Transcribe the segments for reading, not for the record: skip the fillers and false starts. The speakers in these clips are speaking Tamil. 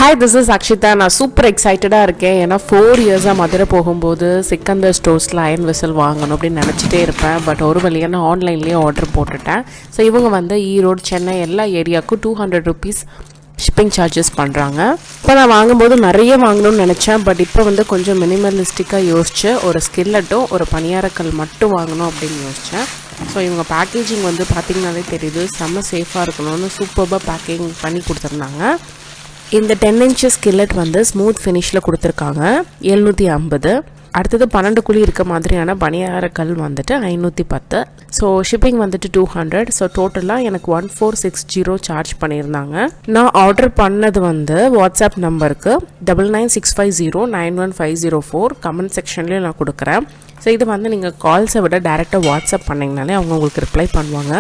Hi, this is Akshitha. நான் சூப்பர் எக்ஸைட்டடாக இருக்கேன். ஏன்னா 4 இயர்ஸாக மதுரை போகும்போது சிக்கந்தர் ஸ்டோர்ஸில் அயன் வெசல் வாங்கணும் அப்படின்னு நினச்சிட்டே இருப்பேன். பட் ஒரு வழியாக நான் ஆன்லைன்லேயே ஆர்டர் போட்டுட்டேன். ஸோ இவங்க வந்து ஈரோடு, சென்னை எல்லா ஏரியாவுக்கும் 200 rupees ஷிப்பிங் சார்ஜஸ் பண்ணுறாங்க. இப்போ நான் வாங்கும்போது நிறைய வாங்கணும்னு நினச்சேன். பட் இப்போ வந்து கொஞ்சம் மினிமலிஸ்டிக்காக யோசிச்சு ஒரு ஸ்கில்லட்டும் ஒரு பனியாரக்கல் மட்டும் வாங்கணும் அப்படின்னு யோசித்தேன். ஸோ இவங்க பேக்கேஜிங் வந்து பார்த்திங்கனாலே தெரியுது, செம்ம சேஃபாக இருக்கணும்னு சூப்பராக பேக்கிங் பண்ணி கொடுத்துருந்தாங்க. இந்த 10 inch ஸ்கில்லட் வந்து ஸ்மூத் ஃபினிஷில் கொடுத்துருக்காங்க, 750. அடுத்தது 12 குழி இருக்க மாதிரியான பனியாரக்கல் வந்துட்டு 510. ஸோ ஷிப்பிங் வந்துட்டு 200. ஸோ டோட்டலாக எனக்கு 1460 சார்ஜ் பண்ணியிருந்தாங்க. நான் ஆர்டர் பண்ணது வந்து வாட்ஸ்அப் நம்பருக்கு 9965091504 கமெண்ட் செக்ஷன்லேயும் நான் கொடுக்குறேன். ஸோ இது வந்து நீங்கள் கால்ஸை விட டேரெக்டாக வாட்ஸ்அப் பண்ணிங்கனாலே அவங்க உங்களுக்கு ரிப்ளை பண்ணுவாங்க.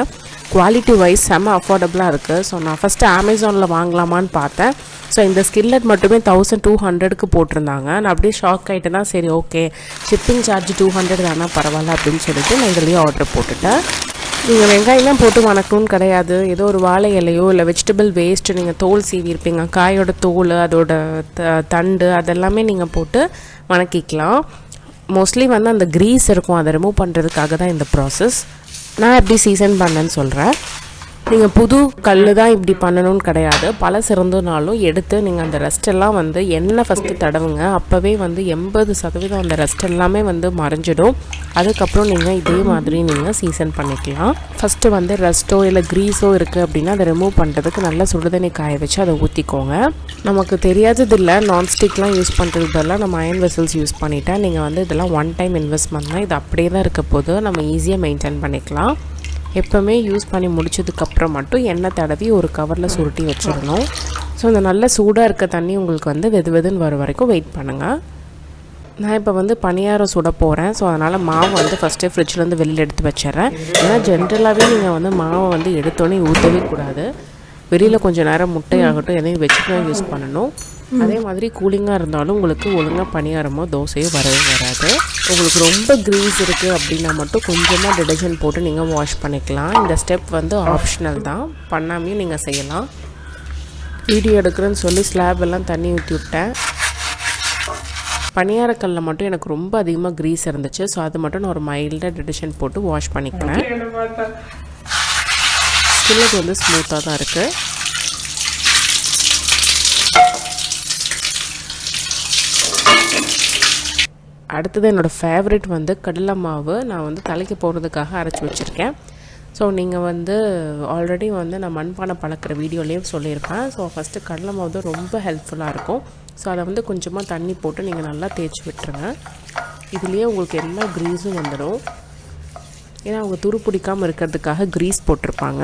குவாலிட்டி வைஸ் செம்ம அஃபோர்டபுளாக இருக்குது. ஸோ நான் ஃபஸ்ட்டு அமேசானில் வாங்கலாமான்னு பார்த்தேன். ஸோ இந்த ஸ்கில்லட் மட்டுமே 1200க்கு போட்டிருந்தாங்க. நான் அப்படியே ஷாக் ஆகிட்டு தான், சரி ஓகே ஷிப்பிங் சார்ஜ் 200 தானே பரவாயில்ல அப்படின்னு சொல்லிட்டு நான் இதுலேயே ஆர்டர் போட்டுட்டேன். நீங்கள் வெங்காயம்லாம் போட்டு வணக்கணும்னு கிடையாது. ஏதோ ஒரு வாழை இலையோ இல்லை வெஜிடபிள் வேஸ்ட்டு நீங்கள் தோல் சீவி இருப்பீங்க, காயோட தோல் அதோட தண்டு அதெல்லாமே நீங்கள் போட்டு வணக்கிக்கலாம். மோஸ்ட்லி வந்து அந்த க்ரீஸ் இருக்கும், அதை ரிமூவ் பண்ணுறதுக்காக தான் இந்த ப்ராசஸ். நான் எப்படி சீசன் பண்ணேன்னு சொல்கிறேன். நீங்கள் புது கல் தான் இப்படி பண்ணணும்னு கிடையாது. பல சிறந்தனாலும் எடுத்து நீங்கள் அந்த ரெஸ்ட்டெல்லாம் வந்து எண்ணெய் ஃபஸ்ட்டு தடவுங்க. அப்போவே வந்து 80% அந்த ரெஸ்ட் எல்லாமே வந்து மறைஞ்சிடும். அதுக்கப்புறம் நீங்கள் இதே மாதிரி நீங்கள் சீசன் பண்ணிக்கலாம். ஃபஸ்ட்டு வந்து ரெஸ்ட்டோ இல்லை க்ரீஸோ இருக்குது அப்படின்னா அதை ரிமூவ் பண்ணுறதுக்கு நல்லா சுடுதண்ணி காய வச்சு அதை ஊற்றிக்கோங்க. நமக்கு தெரியாதது இல்லை, நான்ஸ்டிக்லாம் யூஸ் பண்ணுறதுக்கு பதிலாக நம்ம அயன் வெசல்ஸ் யூஸ் பண்ணிவிட்டேன். நீங்கள் வந்து இதெல்லாம் ஒன் டைம் இன்வெஸ்ட்மெண்ட் தான், இது அப்படியே தான் இருக்க போது, நம்ம ஈஸியாக மெயின்டைன் பண்ணிக்கலாம். எப்போவுமே யூஸ் பண்ணி முடிச்சதுக்கப்புறம் மட்டும் எண்ணெய் தடவி ஒரு கவரில் சுருட்டி வச்சிடணும். ஸோ இந்த நல்ல சூடாக இருக்க தண்ணி உங்களுக்கு வந்து வெதுன்னு வர வரைக்கும் வெயிட் பண்ணுங்கள். நான் இப்போ வந்து பனியாரம் சுட போகிறேன். ஸோ அதனால் மாவு வந்து ஃபஸ்ட்டே ஃப்ரிட்ஜ்லேருந்து வெளியில் எடுத்து வச்சிடறேன். ஏன்னா ஜென்ரலாகவே நீங்கள் வந்து மாவை வந்து எடுத்தோன்னே ஊற்றவே கூடாது. வெளியில் கொஞ்சம் நேரம் முட்டையாகட்டும் எதையும் வச்சுட்டு தான் யூஸ் பண்ணணும். அதே மாதிரி கூலிங்காக இருந்தாலும் உங்களுக்கு ஒழுங்காக பனியாரமோ தோசையோ வரவே வராது. உங்களுக்கு ரொம்ப க்ரீஸ் இருக்குது அப்படின்னா மட்டும் கொஞ்சமாக டிடர்ஜென்ட் போட்டு நீங்கள் வாஷ் பண்ணிக்கலாம். இந்த ஸ்டெப் வந்து ஆப்ஷனல் தான், பண்ணாமையும் நீங்கள் செய்யலாம். வீடியோ எடுக்கிறேன்னு சொல்லி ஸ்லாப் எல்லாம் தண்ணி ஊற்றி விட்டேன். பனியாரக்கல்லில் மட்டும் எனக்கு ரொம்ப அதிகமாக க்ரீஸ் இருந்துச்சு. ஸோ அது மட்டும் நான் ஒரு மைல்டாக டிடர்ஜென்ட் போட்டு வாஷ் பண்ணிக்கிறேன். ஸ்கில்லட் வந்து ஸ்மூத்தாக தான் இருக்குது. அடுத்தது என்னோடய ஃபேவரெட் வந்து கடலை மாவு. நான் வந்து தலைக்கு போடுறதுக்காக அரைச்சி வச்சுருக்கேன். ஸோ நீங்கள் வந்து ஆல்ரெடி வந்து நான் மண்பானை பழக்கிற வீடியோலேயும் சொல்லியிருப்பேன். ஸோ ஃபஸ்ட்டு கடலை மாவு தான் ரொம்ப ஹெல்ப்ஃபுல்லாக இருக்கும். ஸோ அதை வந்து கொஞ்சமாக தண்ணி போட்டு நீங்கள் நல்லா தேய்ச்சி விட்டுருங்க. இதுலேயே உங்களுக்கு எல்லா க்ரீஸும் வந்துடும். ஏன்னா அவங்க துரு பிடிக்காமல் இருக்கிறதுக்காக க்ரீஸ் போட்டிருப்பாங்க.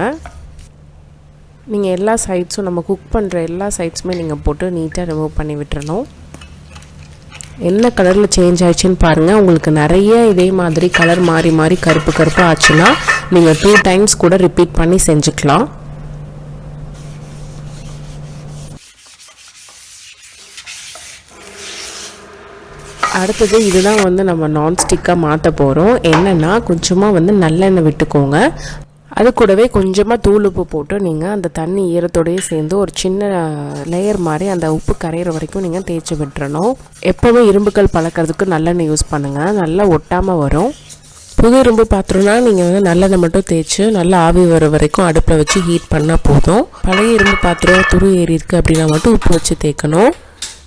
நீங்கள் எல்லா சைட்ஸும் நம்ம குக் பண்ணுற எல்லா சைட்ஸுமே நீங்கள் போட்டு நீட்டாக ரிமூவ் பண்ணி விட்டுறணும். என்ன கலரில் சேஞ்ச் ஆயிடுச்சுன்னு பாருங்கள். உங்களுக்கு நிறைய இதே மாதிரி கலர் மாறி மாறி கருப்பு ஆச்சுன்னா நீங்கள் 2 times கூட ரிப்பீட் பண்ணி செஞ்சுக்கலாம். அடுத்தது இதுதான் வந்து நம்ம நான்ஸ்டிக்காக மாற்ற போகிறோம். என்னென்னா கொஞ்சமாக வந்து நல்லெண்ணெய் விட்டுக்கோங்க. அது கூடவே கொஞ்சமாக தூள் உப்பு போட்டு நீங்கள் அந்த தண்ணி ஈரத்தோடையே சேர்ந்து ஒரு சின்ன லேயர் மாதிரி அந்த உப்பு கரையிற வரைக்கும் நீங்கள் தேய்ச்சி விட்டுறணும். எப்போவுமே இரும்புக்கல் பழக்கிறதுக்கு நல்லெண்ணெய் யூஸ் பண்ணுங்கள், நல்லா ஒட்டாமல் வரும். புது இரும்பு பாத்திரம்னா நீங்கள் வந்து நல்லெண்ணெய் மட்டும் தேய்ச்சி நல்லா ஆவி வர வரைக்கும் அடுப்பில் வச்சு ஹீட் பண்ணால் போதும். பழைய இரும்பு பாத்திரம் துரு ஏறி இருக்குது அப்படின்னா மட்டும் உப்பு வச்சு தேய்க்கணும்.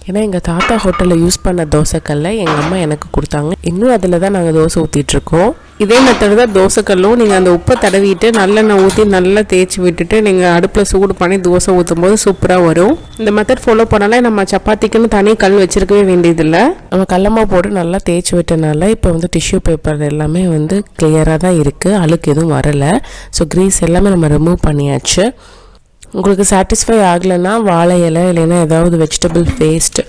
ஏன்னா எங்கள் தாத்தா ஹோட்டலில் யூஸ் பண்ண தோசைக்கல்லை எங்கள் அம்மா எனக்கு கொடுத்தாங்க. இன்னும் அதில் தான் நாங்கள் தோசை ஊற்றிட்டுருக்கோம். இதே மெத்தட் தான் தோசைக்கல்லும். நீங்கள் அந்த உப்பை தடவிட்டு நல்லெண்ணெய் ஊற்றி நல்லா தேய்ச்சி விட்டுட்டு நீங்கள் அடுப்பில் சூடு பண்ணி தோசை ஊற்றும் போது சூப்பராக வரும். இந்த மெத்தட் ஃபாலோ பண்ணாலே நம்ம சப்பாத்திக்குன்னு தனி கல் வச்சுருக்கவே வேண்டியதில்லை. நம்ம கடலமாவு போட்டு நல்லா தேய்ச்சி விட்டனால இப்போ வந்து டிஷ்யூ பேப்பர் எல்லாமே வந்து கிளியராக தான் இருக்குது, அழுக்கு எதுவும் வரலை. ஸோ க்ரீஸ் எல்லாமே நம்ம ரிமூவ் பண்ணியாச்சு. உங்களுக்கு சாட்டிஸ்ஃபை ஆகலைன்னா வாழை இலை இல்லைன்னா ஏதாவது வெஜிடபிள் வேஸ்ட்,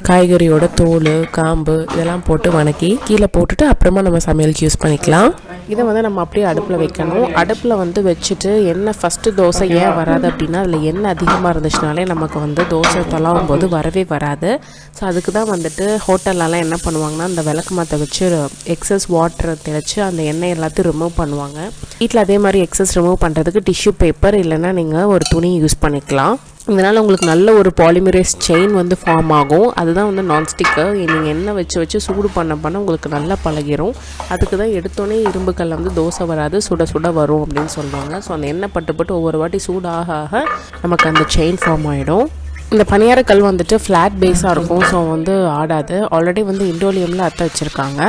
காய்கறியோட தோல், காம்பு இதெல்லாம் போட்டு வணக்கி கீழே போட்டுட்டு அப்புறமா நம்ம சமையலுக்கு யூஸ் பண்ணிக்கலாம். இதை வந்து நம்ம அப்படியே அடுப்பில் வைக்கணும். அடுப்பில் வந்து வச்சுட்டு எண்ணெய் ஃபஸ்ட்டு தோசை ஏன் வராது அப்படின்னா அதில் எண்ணெய் அதிகமாக இருந்துச்சுனாலே நமக்கு வந்து தோசை தலாவும் போது வரவே வராது. ஸோ அதுக்கு தான் வந்துட்டு ஹோட்டல்லலாம் என்ன பண்ணுவாங்கன்னா அந்த விளக்கு மாற்ற வச்சு எக்ஸஸ் வாட்டரை தெளித்து அந்த எண்ணெய் எல்லாத்தையும் ரிமூவ் பண்ணுவாங்க. வீட்டில் அதே மாதிரி எக்ஸஸ் ரிமூவ் பண்ணுறதுக்கு டிஷ்யூ பேப்பர் இல்லைன்னா நீங்கள் ஒரு துணி யூஸ் பண்ணிக்கலாம். இதனால் உங்களுக்கு நல்ல ஒரு பாலிமரைஸ் செயின் வந்து ஃபார்ம் ஆகும். அதுதான் வந்து நான்ஸ்டிக்கு. நீங்கள் எண்ணெய் வச்சு சூடு பண்ண உங்களுக்கு நல்லா பழகிரும். அதுக்கு தான் எடுத்தோடனே இரும்பு கல்ல வந்து தோசை வராது, சுட சுட வரும் அப்படின்னு சொல்லுவாங்க. ஸோ அந்த எண்ணெய் பட்டு ஒவ்வொரு வாட்டி சூடாக நமக்கு அந்த செயின் ஃபார்ம் ஆகிடும். இந்த பனியாரக்கல் வந்துட்டு ஃப்ளாட் பேஸாக இருக்கும், ஸோ வந்து ஆடாது. ஆல்ரெடி வந்து இண்டோலியமில் அத்தை வச்சுருக்காங்க.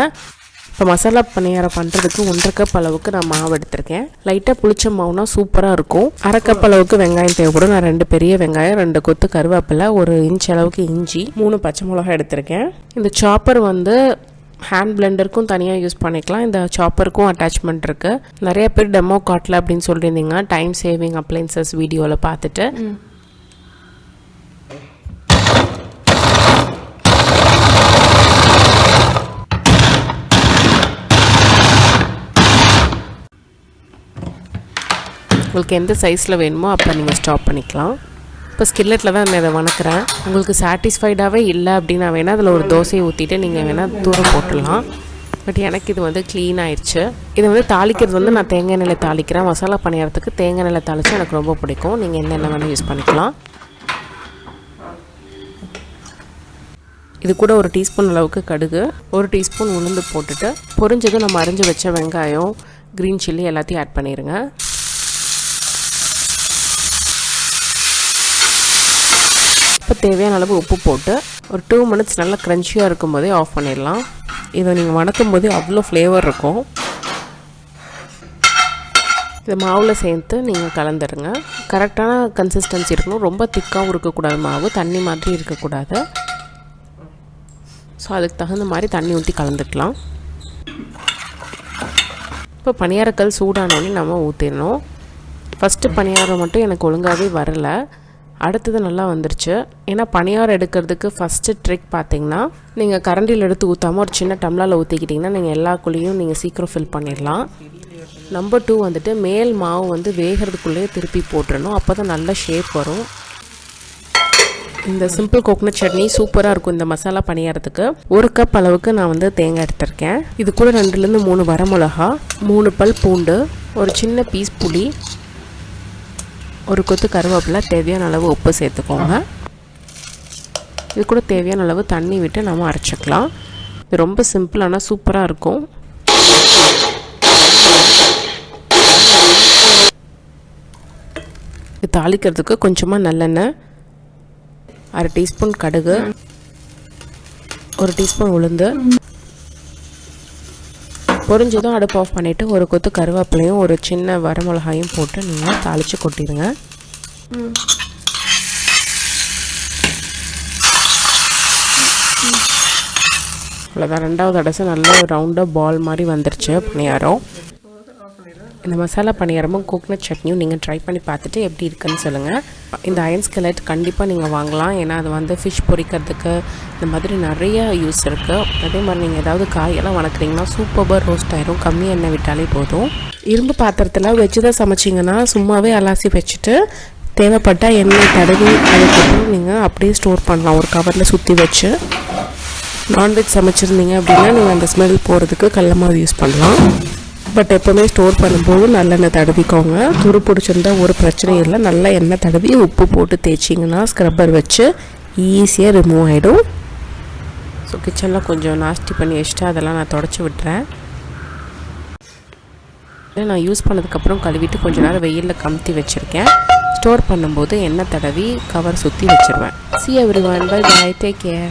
இப்போ மசாலா பனியாரம் பண்ணுறதுக்கு 1.5 கப் அளவுக்கு நான் மாவு எடுத்திருக்கேன். லைட்டாக புளிச்ச மாவுனா சூப்பராக இருக்கும். 1/2 கப் அளவுக்கு வெங்காயம் தேவைப்படும். நான் 2 பெரிய வெங்காயம், 2 கொத்து கருவேப்பிலை, 1 இன்ச் அளவுக்கு இஞ்சி, 3 பச்சை மிளகாய் எடுத்திருக்கேன். இந்த சாப்பர் வந்து ஹேண்ட் பிளெண்டருக்கும் தனியாக யூஸ் பண்ணிக்கலாம். இந்த சாப்பருக்கும் அட்டாச்மெண்ட் இருக்குது. நிறைய பேர் டெமோ காட்டல அப்படின்னு சொல்லியிருந்தீங்க டைம் சேவிங் அப்ளைன்சஸ் வீடியோவில் பார்த்துட்டு. உங்களுக்கு எந்த சைஸில் வேணுமோ அப்போ நீங்கள் ஸ்டாப் பண்ணிக்கலாம். இப்போ ஸ்கில்லெட்டில் தான் நான் இதை வணக்கிறேன். உங்களுக்கு சாட்டிஸ்ஃபைடாகவே இல்லை அப்படின்னா வேணால் அதில் ஒரு தோசையை ஊற்றிட்டு நீங்கள் வேணால் தூரம் போட்டுடலாம். பட் எனக்கு இது வந்து க்ளீன் ஆயிடுச்சு. இதை வந்து தாளிக்கிறது வந்து நான் தேங்காய் எண்ணெயில் தாளிக்கிறேன். மசாலா பணியாரத்துக்கு தேங்காய் எண்ணெயில் தாளித்து எனக்கு ரொம்ப பிடிக்கும். நீங்கள் என்ன வேணால் யூஸ் பண்ணிக்கலாம். இது கூட 1 டீஸ்பூன் அளவுக்கு கடுகு, 1 டீஸ்பூன் உளுந்து போட்டுட்டு பொரிஞ்சதும் நம்ம அரிஞ்சு வச்ச வெங்காயம், க்ரீன் சில்லி எல்லாத்தையும் ஆட் பண்ணிடுங்க. இப்போ தேவையான அளவு உப்பு போட்டு ஒரு 2 மினிட்ஸ் நல்லா க்ரன்ச்சியாக இருக்கும் போதே ஆஃப் பண்ணிடலாம். இதை நீங்கள் வணக்கும் போது அவ்வளோ ஃப்ளேவர் இருக்கும். இதை மாவில் சேர்த்து நீங்கள் கலந்துடுங்க. கரெக்டான கன்சிஸ்டன்சி இருக்கணும். ரொம்ப திக்காகவும் இருக்கக்கூடாது, மாவு தண்ணி மாதிரி இருக்கக்கூடாது. ஸோ அதுக்கு தகுந்த மாதிரி தண்ணி ஊற்றி கலந்துக்கலாம். இப்போ பனியாரக்கல் சூடானோடனே நம்ம ஊற்றிடணும். ஃபஸ்ட்டு பனியாரம் மட்டும் எனக்கு ஒழுங்காகவே வரலை, அடுத்தது நல்லா வந்துருச்சு. ஏன்னா பனியாரம் எடுக்கிறதுக்கு ஃபஸ்ட்டு ட்ரிக் பார்த்திங்கன்னா, நீங்கள் கரண்டியில் எடுத்து ஊற்றாமல் ஒரு சின்ன டம்ளரில் ஊற்றிக்கிட்டிங்கன்னா நீங்கள் எல்லா குழியும் நீங்கள் சீக்கிரம் ஃபில் பண்ணிடலாம். நம்பர் 2 வந்துட்டு மேல் மாவு வந்து வேகிறதுக்குள்ளேயே திருப்பி போட்டுடணும். அப்போ தான் நல்ல ஷேப் வரும். இந்த சிம்பிள் கோகனட் சட்னி சூப்பராக இருக்கும். இந்த மசாலா பனியாரத்துக்கு 1 கப் அளவுக்கு நான் வந்து தேங்காய் எடுத்திருக்கேன். இது கூட 2லேருந்து 3 வரமிளகா, 3 பல் பூண்டு, ஒரு சின்ன பீஸ் புளி, 1 கொத்து கருவேப்பிலை, தேவையான அளவு உப்பு சேர்த்துக்கோங்க. இது கூட தேவையான அளவு தண்ணி விட்டு நம்ம அரைச்சிக்கலாம். இது ரொம்ப சிம்பிள் ஆனால் சூப்பராக இருக்கும். இது தாளிக்கிறதுக்கு கொஞ்சமாக நல்லெண்ணெய், 1/2 டீஸ்பூன் கடுகு, 1 டீஸ்பூன் உளுந்து, பொரிஞ்சதும் அடுப்பு ஆஃப் பண்ணிவிட்டு 1 கொத்து கருவேப்பிலையும் 1 சின்ன வரமிளகாயும் போட்டு நீங்கள் தாளித்து கொட்டிடுங்க. அவ்வளோதான். 2வது அடைசு நல்லா ரவுண்டாக பால் மாதிரி வந்துருச்சு பனியாரம். இந்த மசாலா பனியாரமும் கோகனட் சட்னியும் நீங்கள் ட்ரை பண்ணி பார்த்துட்டு எப்படி இருக்குன்னு சொல்லுங்கள். இந்த அயன் ஸ்கெலட் கண்டிப்பாக நீங்கள் வாங்கலாம். ஏன்னா அது வந்து ஃபிஷ் பொரிக்கிறதுக்கு இந்த மாதிரி நிறைய யூஸ் இருக்குது. அதே மாதிரி நீங்கள் ஏதாவது காயெல்லாம் வணக்குறீங்கன்னா சூப்பராக ரோஸ்ட் ஆயிரும். கம்மி எண்ணெய் விட்டாலே போதும். இரும்பு பாத்திரத்தில் வச்சு தான் சமைச்சிங்கன்னா சும்மாவே அலாசி வச்சுட்டு தேவைப்பட்டால் எண்ணெய் தடவி அதுக்கப்புறம் நீங்கள் அப்படியே ஸ்டோர் பண்ணலாம் ஒரு கவரில் சுற்றி வச்சு. நான்வெஜ் சமைச்சிருந்தீங்க அப்படின்னா நீங்கள் அந்த ஸ்மெல் போகிறதுக்கு கடல மாவு யூஸ் பண்ணலாம். பட் எப்போவுமே ஸ்டோர் பண்ணும்போது நல்லெண்ணெய் தடவிக்கோங்க. துரு பிடிச்சிருந்தா ஒரு பிரச்சனையும் இல்லை. நல்லா எண்ணெய் தடவி உப்பு போட்டு தேய்ச்சிங்கன்னா ஸ்க்ரப்பர் வச்சு ஈஸியாக ரிமூவ் ஆகிடும். ஸோ கிச்சனில் கொஞ்சம் நாஸ்டி பண்ணி வச்சுட்டு அதெல்லாம் நான் தொடச்சி விட்டுறேன். நான் யூஸ் பண்ணதுக்கப்புறம் கழுவிட்டு கொஞ்சம் நேரம் வெயிலில் கமுத்தி வச்சுருக்கேன். ஸ்டோர் பண்ணும்போது எண்ணெய் தடவி கவர் சுற்றி வச்சுருவேன். See everyone, bye bye, take care.